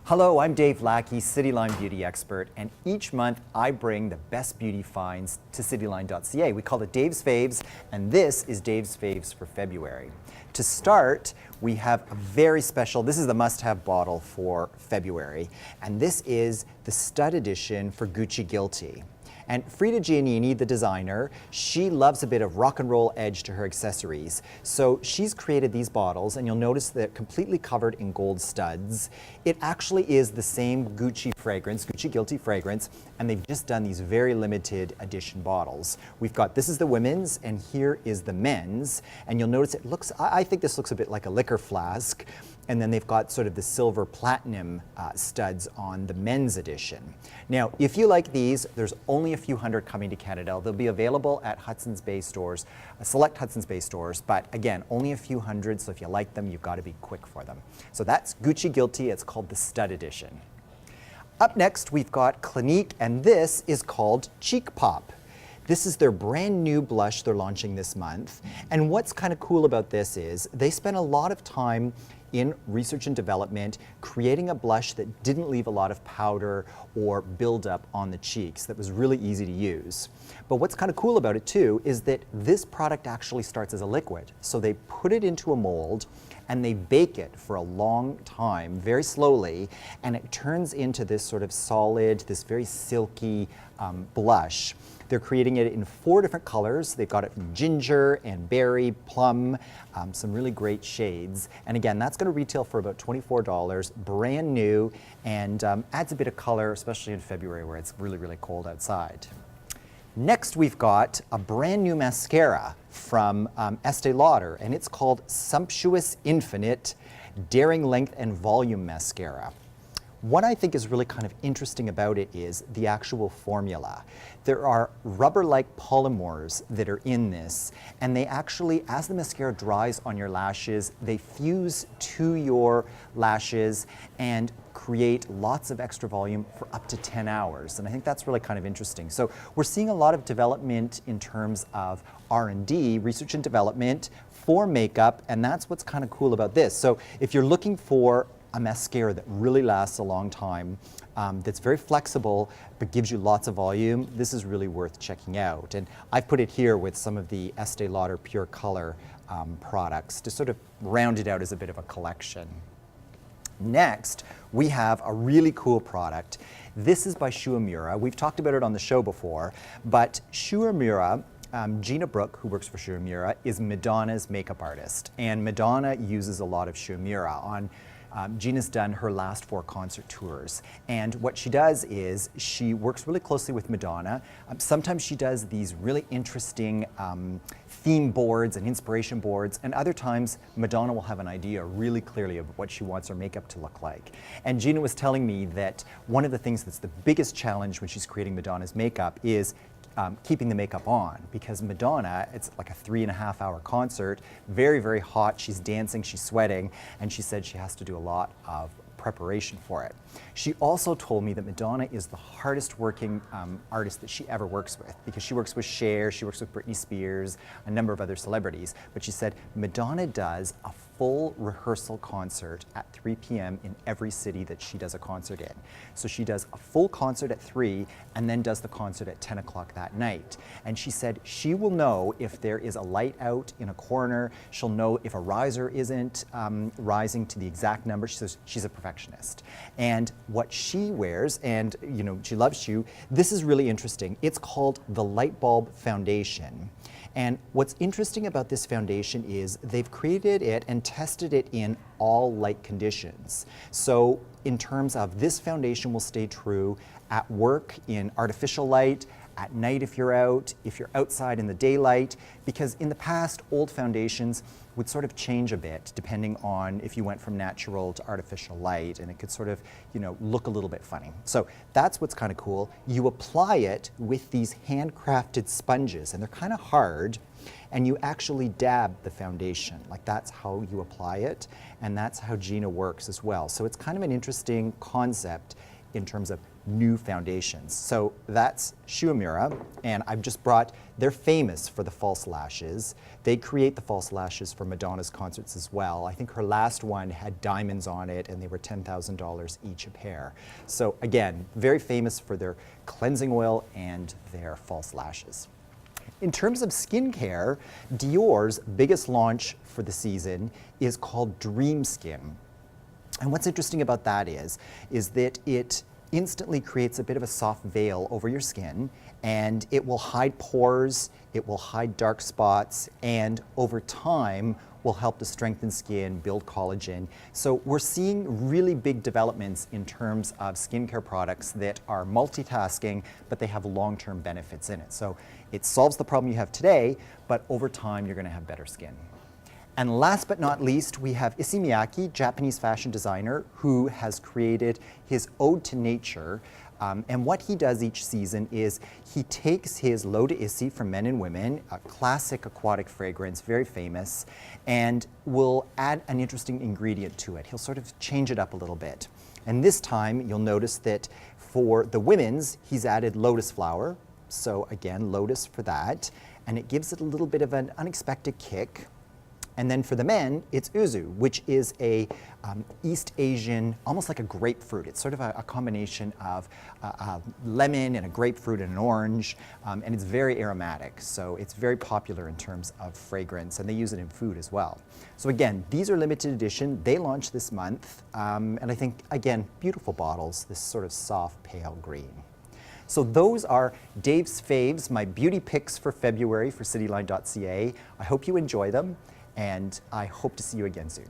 Hello, I'm Dave Lackey, CityLine beauty expert, and each month I bring the best beauty finds to cityline.ca. We call it Dave's Faves, and this is Dave's Faves for February. To start, we have a very special, this is the must-have bottle for February, and this is the stud edition for Gucci Guilty. And Frida Giannini, the designer, she loves a bit of rock and roll edge to her accessories. So she's created these bottles, and you'll notice they're completely covered in gold studs. It actually is the same Gucci fragrance, Gucci Guilty fragrance, and they've just done these very limited edition bottles. We've got, this is the women's, and here is the men's. And you'll notice it looks, I think this looks a bit like a liquor flask. And then they've got sort of the silver platinum studs on the men's edition. Now, if you like these, there's only a few hundred coming to Canada. They'll be available at Hudson's Bay stores, select Hudson's Bay stores, but again, only a few hundred, so if you like them, you've got to be quick for them. So that's Gucci Guilty, it's called the stud edition. Up next, we've got Clinique, and this is called Cheek Pop. This is their brand new blush they're launching this month. And what's kind of cool about this is they spent a lot of time in research and development, creating a blush that didn't leave a lot of powder or buildup on the cheeks, that was really easy to use. But what's kind of cool about it too is that this product actually starts as a liquid. So they put it into a mold and they bake it for a long time, very slowly, and it turns into this sort of solid, this very silky blush. They're creating it in 4 different colors. They've got it in ginger and berry, plum, some really great shades. And again, that's going to retail for about $24, brand new, and adds a bit of color, especially in February where it's really, really cold outside. Next, we've got a brand new mascara from Estee Lauder, and it's called Sumptuous Infinite Daring Length and Volume Mascara. What I think is really kind of interesting about it is the actual formula. There are rubber-like polymers that are in this, and they actually, as the mascara dries on your lashes, they fuse to your lashes and create lots of extra volume for up to 10 hours. And I think that's really kind of interesting. So we're seeing a lot of development in terms of R&D, research and development, for makeup, and that's what's kind of cool about this. So if you're looking for a mascara that really lasts a long time, that's very flexible but gives you lots of volume, this is really worth checking out. And I've put it here with some of the Estee Lauder Pure Color products to sort of round it out as a bit of a collection. Next, we have a really cool product. This is by uemura. We've talked about it on the show before, but uemura, Gina Brooke, who works for uemura, is Madonna's makeup artist. And Madonna uses a lot of uemura on Gina's done her last 4 concert tours, and what she does is she works really closely with Madonna. Sometimes she does these really interesting theme boards and inspiration boards, and other times Madonna will have an idea really clearly of what she wants her makeup to look like. And Gina was telling me that one of the things that's the biggest challenge when she's creating Madonna's makeup is keeping the makeup on, because Madonna, it's like a 3.5-hour concert, very, very hot, she's dancing, she's sweating, and she said she has to do a lot of preparation for it. She also told me that Madonna is the hardest working artist that she ever works with, because she works with Cher, she works with Britney Spears, a number of other celebrities, but she said Madonna does a full rehearsal concert at 3 p.m. in every city that she does a concert in. So she does a full concert at 3 and then does the concert at 10 o'clock that night. And she said she will know if there is a light out in a corner, she'll know if a riser isn't rising to the exact number. She says she's a perfectionist. And what she wears, and you know, she loves you, this is really interesting. It's called the Light Bulb Foundation. And what's interesting about this foundation is they've created it and tested it in all light conditions. So in terms of this foundation will stay true at work in artificial light, at night if you're out, if you're outside in the daylight, because in the past old foundations would sort of change a bit depending on if you went from natural to artificial light, and it could sort of, you know, look a little bit funny. So that's what's kind of cool. You apply it with these handcrafted sponges, and they're kind of hard, and you actually dab the foundation. Like, that's how you apply it, and that's how Gina works as well. So it's kind of an interesting concept in terms of new foundations. So that's uemura, and I've just brought, they're famous for the false lashes. They create the false lashes for Madonna's concerts as well. I think her last one had diamonds on it and they were $10,000 each a pair. So again, very famous for their cleansing oil and their false lashes. In terms of skincare, Dior's biggest launch for the season is called Dream Skin. And what's interesting about that is that it instantly creates a bit of a soft veil over your skin, and it will hide pores, it will hide dark spots, and over time will help to strengthen skin, build collagen. So we're seeing really big developments in terms of skincare products that are multitasking, but they have long-term benefits in it. So it solves the problem you have today, but over time you're going to have better skin. And last but not least, we have Issey Miyake, Japanese fashion designer, who has created his Ode to Nature. And what he does each season is he takes his L'Eau de Issey from Men and Women, a classic aquatic fragrance, very famous, and will add an interesting ingredient to it. He'll sort of change it up a little bit. And this time, you'll notice that for the women's, he's added lotus flower. So again, lotus for that. And it gives it a little bit of an unexpected kick. And then for the men, it's yuzu, which is a East Asian, almost like a grapefruit. It's sort of a combination of a lemon and a grapefruit and an orange, and it's very aromatic. So it's very popular in terms of fragrance, and they use it in food as well. So again, these are limited edition. They launched this month, and I think, again, beautiful bottles, this sort of soft pale green. So those are Dave's Faves, my beauty picks for February for cityline.ca. I hope you enjoy them, and I hope to see you again soon.